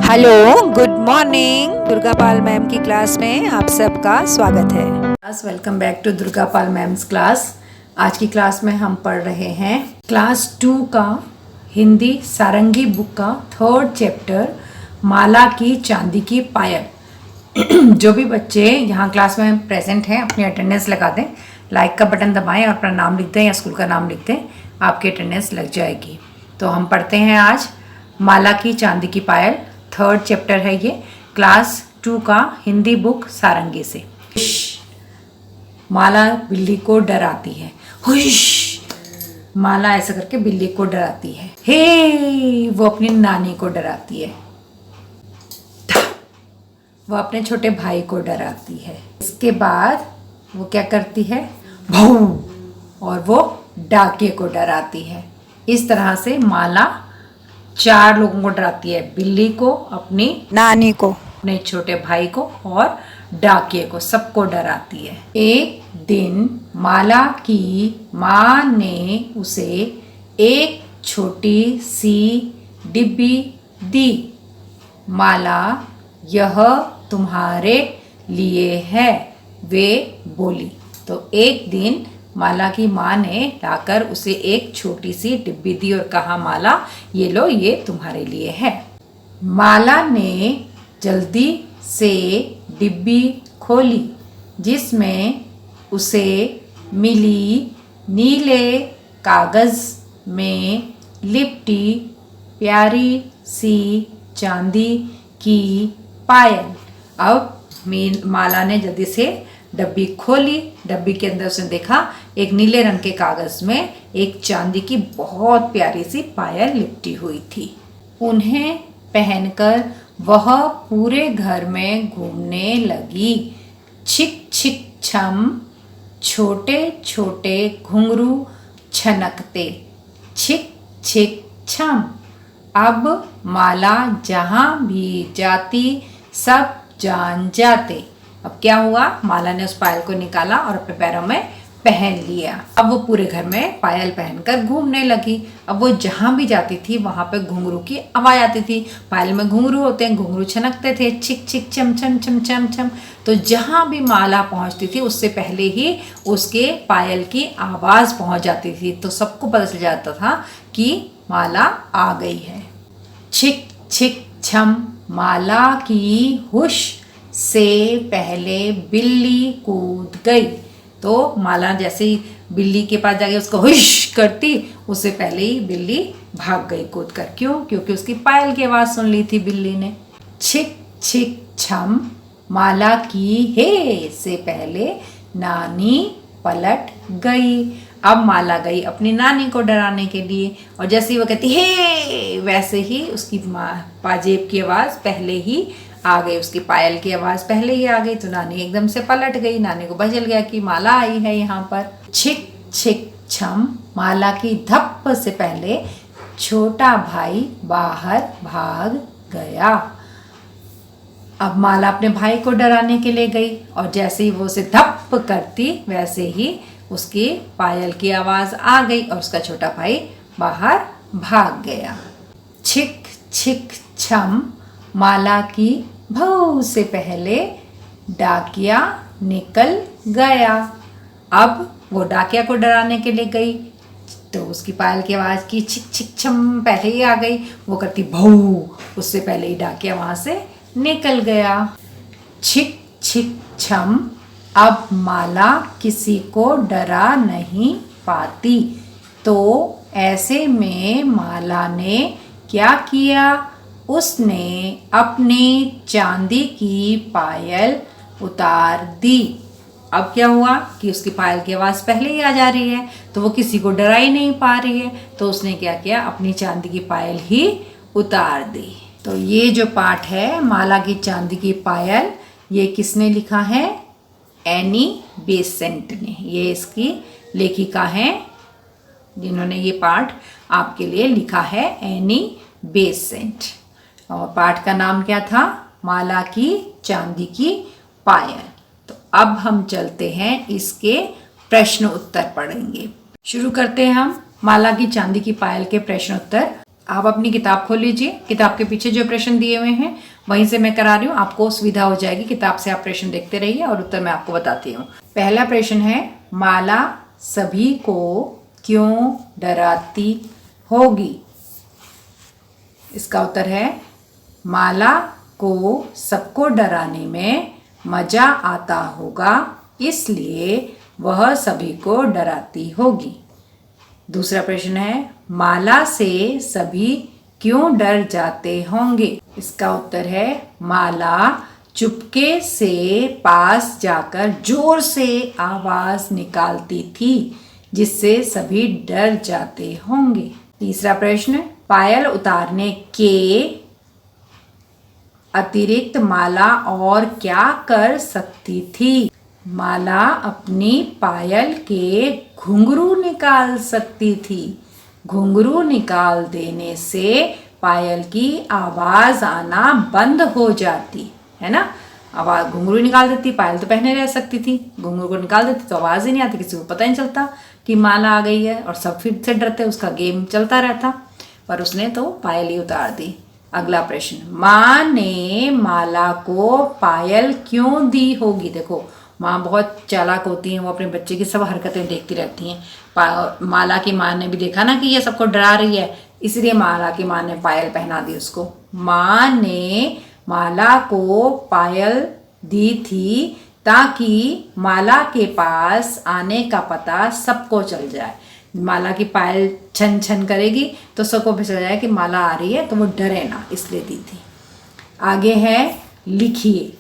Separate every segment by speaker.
Speaker 1: Hello, good morning. Durga Pal ma'am की class में आप सबका स्वागत है। Welcome back to Durga Pal ma'am's class. आज की क्लास में हम पढ़ रहे हैं क्लास 2 का हिंदी सारंगी बुक का 3rd चैप्टर माला की चांदी की पायल। जो भी बच्चे यहाँ क्लास में प्रेजेंट हैं अपनी अटेंडेंस लगा दें, लाइक का बटन दबाएं और अपना नाम लिख दें या स्कूल का नाम लिख दें, आपकी अटेंडेंस लग जाएगी। तो हम पढ़ते हैं आज माला की चांदी की पायल। 3rd चैप्टर है ये, क्लास 2 का हिंदी बुक सारंगी से। माला बिल्ली को डराती है। हुश, माला ऐसा करके बिल्ली को डराती है। हे, वो अपनी नानी को डराती है। वो अपने छोटे भाई को डराती है। इसके बाद वो क्या करती है, भौ, और वो डाके को डराती है। इस तरह से माला 4 लोगों को डराती है, बिल्ली को, अपनी नानी को, अपने छोटे भाई को और डाकिये को, सबको डराती है। एक दिन माला की माँ ने उसे एक छोटी सी डिब्बी दी। माला, यह तुम्हारे लिए है, वे बोली। तो एक दिन माला की माँ ने लाकर उसे एक छोटी सी डिब्बी दी और कहा, माला ये लो, ये तुम्हारे लिए है। माला ने जल्दी से डिब्बी खोली, जिसमें उसे मिली नीले कागज़ में लिपटी प्यारी सी चांदी की पायल। अब माला ने जल्दी से डब्बी खोली। डब्बी के अंदर उसने देखा एक नीले रंग के कागज में एक चांदी की बहुत प्यारी सी पायल लिपटी हुई थी। उन्हें पहनकर वह पूरे घर में घूमने लगी। छिक छिक छम, छोटे छोटे घुंघरू छनकते, छिक छिक छम। अब माला जहाँ भी जाती सब जान जाते। अब क्या हुआ, माला ने उस पायल को निकाला और अपने पैरों में पहन लिया। अब वो पूरे घर में पायल पहनकर घूमने लगी। अब वो जहाँ भी जाती थी वहाँ पे घुंघरू की आवाज़ आती थी। पायल में घुंघरू होते हैं, घुंघरू छनकते थे, छिक छिक चम चम चम चम चम। तो जहाँ भी माला पहुँचती थी उससे पहले ही उसके पायल की आवाज़ पहुँच जाती थी, तो सबको पता चल जाता था कि माला आ गई है। छिक छिक छम, माला की हुश से पहले बिल्ली कूद गई। तो माला जैसे ही बिल्ली के पास जाके उसको हुश करती, उससे पहले ही बिल्ली भाग गई कूद कर। क्यों? क्योंकि उसकी पायल की आवाज़ सुन ली थी बिल्ली ने। छिक छिक छम, माला की हे से पहले नानी पलट गई। अब माला गई अपनी नानी को डराने के लिए, और जैसे ही वो कहती हे, वैसे ही उसकी पाजेब की आवाज़ पहले ही आ गई, उसकी पायल की आवाज़ पहले ही आ गई। तो नानी एकदम से पलट गई। नानी को पता चल गया कि माला आई है यहाँ पर। छिक छिक छम, माला की धप्प से पहले छोटा भाई बाहर भाग गया। अब माला अपने भाई को डराने के लिए गई, और जैसे ही वो उसे धप्प करती वैसे ही उसकी पायल की आवाज़ आ गई और उसका छोटा भाई बाहर भाग गया। छिक छिक छम, माला की भौ से पहले डाकिया निकल गया। अब वो डाकिया को डराने के लिए गई, तो उसकी पायल की आवाज़ की छिक छिक छम पहले ही आ गई। वो करती भौ, उससे पहले ही डाकिया वहाँ से निकल गया। छिक छिक छम, अब माला किसी को डरा नहीं पाती। तो ऐसे में माला ने क्या किया, उसने अपनी चांदी की पायल उतार दी। अब क्या हुआ कि उसकी पायल की आवाज़ पहले ही आ जा रही है, तो वो किसी को डरा ही नहीं पा रही है। तो उसने क्या किया, अपनी चांदी की पायल ही उतार दी। तो ये जो पाठ है माला की चांदी की पायल, ये किसने लिखा है? एनी बेसेंट ने। ये इसकी लेखिका हैं जिन्होंने ये पाठ आपके लिए लिखा है, एनी बेसेंट। और पाठ का नाम क्या था? माला की चांदी की पायल। तो अब हम चलते हैं इसके प्रश्न उत्तर पढ़ेंगे। शुरू करते हैं हम माला की चांदी की पायल के प्रश्न उत्तर। आप अपनी किताब खोल लीजिए, किताब के पीछे जो प्रश्न दिए हुए हैं वहीं से मैं करा रही हूँ, आपको सुविधा हो जाएगी। किताब से आप प्रश्न देखते रहिए और उत्तर मैं आपको बताती हूँ। पहला प्रश्न है, माला सभी को क्यों डराती होगी? इसका उत्तर है, माला को सबको डराने में मजा आता होगा, इसलिए वह सभी को डराती होगी। दूसरा प्रश्न है, माला से सभी क्यों डर जाते होंगे? इसका उत्तर है, माला चुपके से पास जाकर जोर से आवाज निकालती थी, जिससे सभी डर जाते होंगे। तीसरा प्रश्न, पायल उतारने के अतिरिक्त माला और क्या कर सकती थी? माला अपनी पायल के घुंघरू निकाल सकती थी। घुंघरू निकाल देने से पायल की आवाज आना बंद हो जाती है ना। आवाज घुंघरू निकाल देती, पायल तो पहने रह सकती थी, घुंघरू को निकाल देती तो आवाज ही नहीं आती, किसी को पता नहीं चलता कि माला आ गई है और सब फिर से डरते, उसका गेम चलता रहता। पर उसने तो पायल ही उतार दी। अगला प्रश्न, माँ ने माला को पायल क्यों दी होगी? देखो, माँ बहुत चालाक होती हैं, वो अपने बच्चे की सब हरकतें देखती रहती हैं। माला की माँ ने भी देखा ना कि ये सबको डरा रही है, इसलिए माला की माँ ने पायल पहना दी उसको। माँ ने माला को पायल दी थी ताकि माला के पास आने का पता सबको चल जाए। माला की पायल छन छन करेगी तो सबको पता चल जाए कि माला आ रही है, तो वो डरे ना, इसलिए दी थी। आगे है, लिखिए।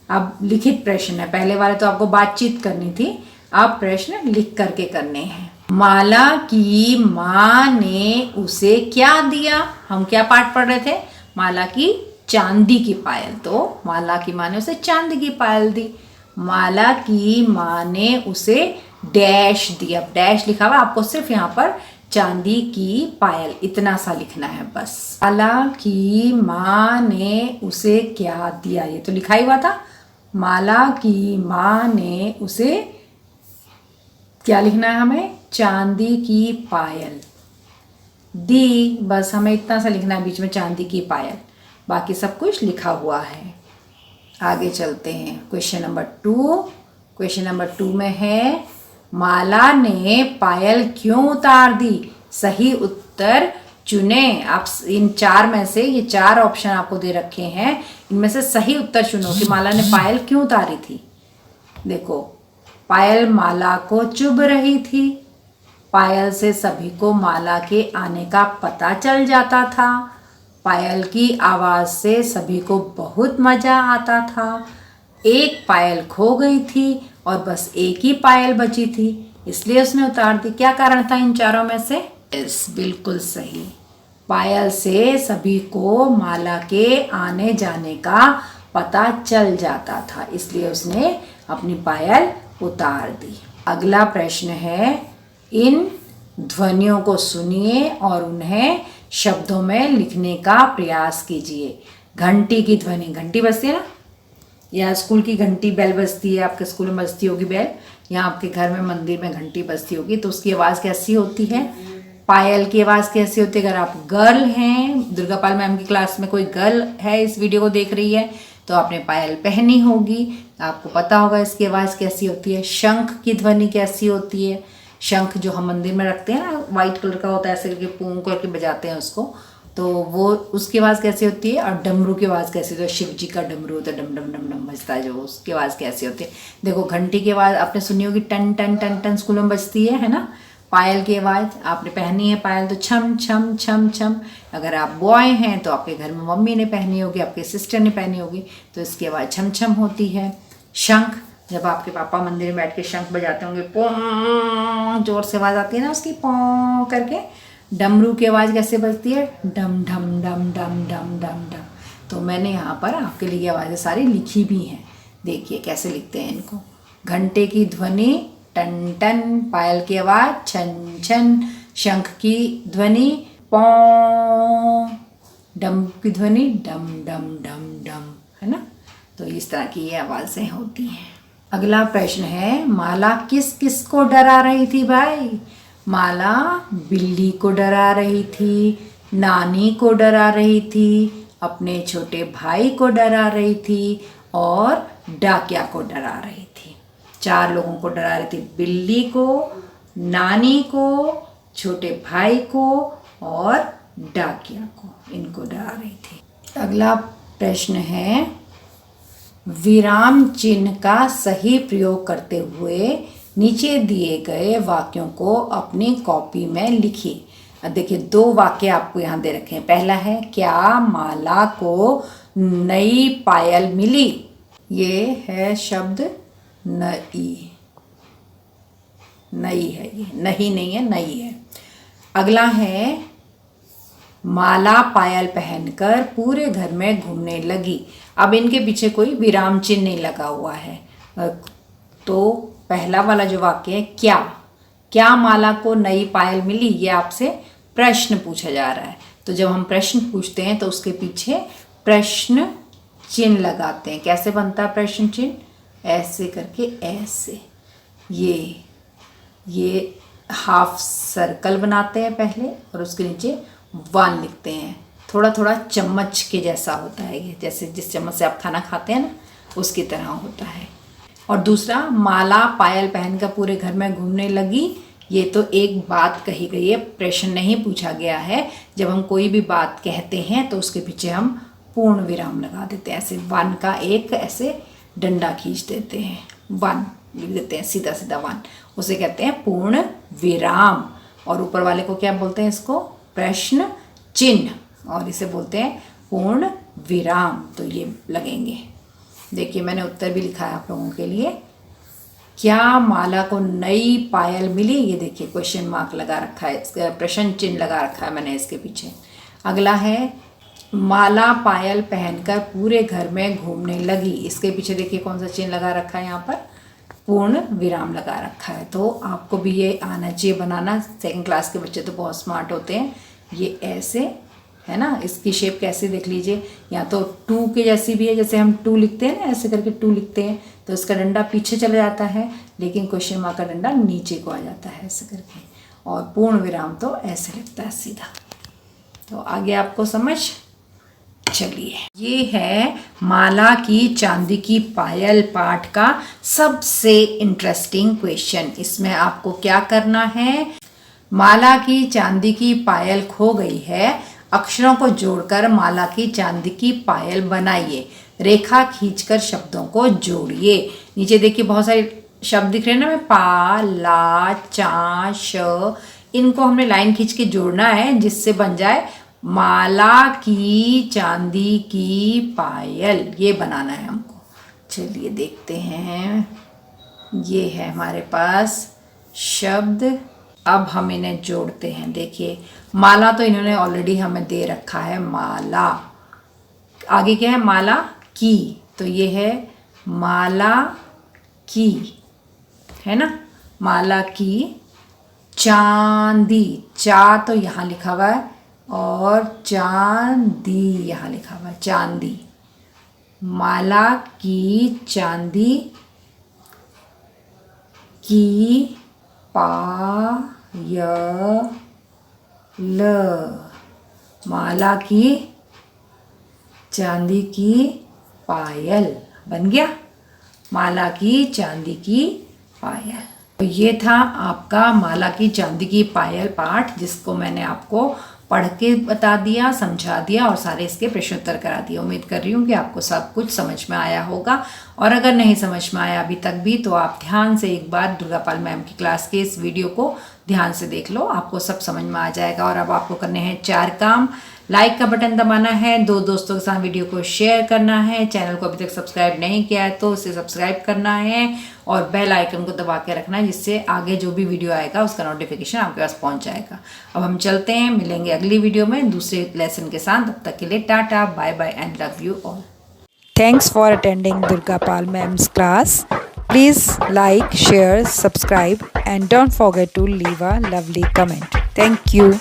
Speaker 1: अब लिखित प्रश्न है, पहले वाले तो आपको बातचीत करनी थी, अब प्रश्न लिख करके करने हैं। माला की माँ ने उसे क्या दिया? हम क्या पाठ पढ़ रहे थे? माला की चांदी की पायल, तो माला की माँ ने उसे चांदी की पायल दी। माला की माँ ने उसे डैश दिया, डैश लिखा हुआ, आपको सिर्फ यहाँ पर चांदी की पायल इतना सा लिखना है बस। माला की माँ ने उसे क्या दिया, ये तो लिखा ही हुआ था। माला की माँ ने उसे क्या लिखना है हमें? चांदी की पायल दी, बस हमें इतना सा लिखना है बीच में, चांदी की पायल, बाकी सब कुछ लिखा हुआ है। आगे चलते हैं, क्वेश्चन नंबर 2। क्वेश्चन नंबर 2 में है, माला ने पायल क्यों उतार दी? सही उत्तर चुने। आप इन 4 में से, ये 4 ऑप्शन आपको दे रखे हैं, इनमें से सही उत्तर चुनो कि माला ने पायल क्यों उतारी थी। देखो, पायल माला को चुभ रही थी, पायल से सभी को माला के आने का पता चल जाता था, पायल की आवाज से सभी को बहुत मजा आता था, एक पायल खो गई थी और बस एक ही पायल बची थी, इसलिए उसने उतार दी। क्या कारण था इन चारों में से? यस, बिल्कुल सही। पायल से सभी को माला के आने जाने का पता चल जाता था, इसलिए उसने अपनी पायल उतार दी। अगला प्रश्न है, इन ध्वनियों को सुनिए और उन्हें शब्दों में लिखने का प्रयास कीजिए। घंटी की ध्वनि, घंटी बजती है ना, या स्कूल की घंटी बेल बजती है, आपके स्कूल में बजती होगी बेल, या आपके घर में मंदिर में घंटी बजती होगी, तो उसकी आवाज़ कैसी होती है? पायल की आवाज़ कैसी होती है? अगर आप गर्ल हैं, दुर्गा पाल मैम की क्लास में कोई गर्ल है, इस वीडियो को देख रही है, तो आपने पायल पहनी होगी, आपको पता होगा इसकी आवाज़ कैसी होती है। शंख की ध्वनि कैसी होती है? शंख जो हम मंदिर में रखते हैं ना, वाइट कलर का होता है, ऐसे करके पूं करके बजाते हैं उसको, तो वो उसकी आवाज़ कैसी होती है? और डमरू की आवाज़ कैसी होती है? शिव जी का डमरू होता है, डम डम डम डम बजता है जो, उसकी आवाज़ कैसी होती है? देखो, घंटी की आवाज़ आपने सुनी होगी, टन टन टन टन स्कूल में बजती है ना। पायल की आवाज़ आपने पहनी है पायल, तो छम छम छम छम। अगर आप बॉय हैं तो आपके घर में मम्मी ने पहनी होगी, आपके सिस्टर ने पहनी होगी, तो इसकी आवाज़ छम छम होती है। शंख, जब आपके पापा मंदिर में बैठ के शंख बजाते होंगे, पों, जोर से आवाज़ आती है ना उसकी, पों करके। डमरू की आवाज़ कैसे बजती है? डम डम डम डम डम डम डम। तो मैंने यहाँ पर आपके लिए आवाज़ें सारी लिखी भी हैं, देखिए कैसे लिखते हैं इनको। घंटे की ध्वनि टन टन, पायल की आवाज़ छन छन, शंख की ध्वनि पों, डम की ध्वनि डम डम डम डम, है ना। तो इस तरह की ये आवाज़ें होती हैं। अगला प्रश्न है, माला किस किस को डरा रही थी भाई? माला बिल्ली को डरा रही थी, नानी को डरा रही थी, अपने छोटे भाई को डरा रही थी और डाकिया को डरा रही थी। 4 लोगों को डरा रही थी, बिल्ली को, नानी को, छोटे भाई को और डाकिया को, इनको डरा रही थी। अगला प्रश्न है, विराम चिन्ह का सही प्रयोग करते हुए नीचे दिए गए वाक्यों को अपनी कॉपी में लिखिए। अब देखिए 2 वाक्य आपको यहाँ दे रखे हैं। पहला है, क्या माला को नई पायल मिली? ये है शब्द नई, नई है, ये नहीं नहीं है, नई है। अगला है, माला पायल पहनकर पूरे घर में घूमने लगी। अब इनके पीछे कोई विराम चिन्ह नहीं लगा हुआ है, तो पहला वाला जो वाक्य है, क्या माला को नई पायल मिली, ये आपसे प्रश्न पूछा जा रहा है। तो जब हम प्रश्न पूछते हैं तो उसके पीछे प्रश्न चिन्ह लगाते हैं। कैसे बनता है प्रश्न चिन्ह? ऐसे करके, ऐसे, ये हाफ सर्कल बनाते हैं पहले और उसके नीचे 1 लिखते हैं। थोड़ा थोड़ा चम्मच के जैसा होता है ये, जैसे जिस चम्मच से आप खाना खाते हैं ना, उसकी तरह होता है। और दूसरा, माला पायल पहनकर पूरे घर में घूमने लगी, ये तो एक बात कही गई है, प्रश्न नहीं पूछा गया है। जब हम कोई भी बात कहते हैं तो उसके पीछे हम पूर्ण विराम लगा देते हैं। ऐसे 1 का एक ऐसे डंडा खींच देते हैं, 1 लिख देते हैं, सीधा सीधा 1, उसे कहते हैं पूर्ण विराम। और ऊपर वाले को क्या बोलते हैं? इसको प्रश्न चिन्ह, और इसे बोलते हैं पूर्ण विराम। तो ये लगेंगे। देखिए मैंने उत्तर भी लिखा है आप लोगों के लिए। क्या माला को नई पायल मिली? ये देखिए क्वेश्चन मार्क लगा रखा है, इसका प्रश्न चिन्ह लगा रखा है मैंने इसके पीछे। अगला है, माला पायल पहनकर पूरे घर में घूमने लगी, इसके पीछे देखिए कौन सा चिन्ह लगा रखा है, यहाँ पर पूर्ण विराम लगा रखा है। तो आपको भी ये आना चाहिए बनाना। 2nd क्लास के बच्चे तो बहुत स्मार्ट होते हैं। ये ऐसे है ना, इसकी शेप कैसे देख लीजिए, या तो 2 के जैसी भी है, जैसे हम 2 लिखते हैं ना, ऐसे करके 2 लिखते हैं तो इसका डंडा पीछे चला जाता है, लेकिन क्वेश्चन मार्क का डंडा नीचे को आ जाता है ऐसे करके। और पूर्ण विराम तो ऐसे लगता है सीधा। तो आगे आपको समझ चलिए। ये है माला की चांदी की पायल पाठ का सबसे इंटरेस्टिंग क्वेश्चन। इसमें आपको क्या करना है, माला की चांदी की पायल खो गई है, अक्षरों को जोड़कर माला की चांदी की पायल बनाइए, रेखा खींचकर शब्दों को जोड़िए। नीचे देखिए बहुत सारे शब्द दिख रहे हैं ना, में पा, ला, चा, श, इनको हमने लाइन खींच के जोड़ना है जिससे बन जाए माला की चांदी की पायल। ये बनाना है हमको। चलिए देखते हैं। ये है हमारे पास शब्द, अब हम इन्हें जोड़ते हैं। देखिए माला तो इन्होंने ऑलरेडी हमें दे रखा है, माला। आगे क्या है, माला की, तो ये है माला की, है ना, माला की चांदी, चा तो यहाँ लिखा हुआ है और चांदी यहाँ लिखा हुआ है, चांदी। माला की चांदी की पायल, माला की चांदी की पायल बन गया, माला की चांदी की पायल। तो ये था आपका माला की चांदी की पायल पाठ, जिसको मैंने आपको पढ़ के बता दिया, समझा दिया और सारे इसके प्रश्नोत्तर करा दिए। उम्मीद कर रही हूँ कि आपको सब कुछ समझ में आया होगा, और अगर नहीं समझ में आया अभी तक भी तो आप ध्यान से एक बार दुर्गापाल मैम की क्लास के इस वीडियो को ध्यान से देख लो, आपको सब समझ में आ जाएगा। और अब आपको करने हैं 4 काम। लाइक का बटन दबाना है, 2 दोस्तों के साथ वीडियो को शेयर करना है, चैनल को अभी तक सब्सक्राइब नहीं किया है तो उसे सब्सक्राइब करना है, और बेल आइकन को दबा के रखना है, जिससे आगे जो भी वीडियो आएगा उसका नोटिफिकेशन आपके पास पहुंच जाएगा। अब हम चलते हैं, मिलेंगे अगली वीडियो में दूसरे लेसन के साथ। तब तक के लिए tata, bye bye and love you all.
Speaker 2: Thanks for attending Durgapal Ma'am's class. Please like, share, subscribe and don't forget to leave a lovely comment. Thank you.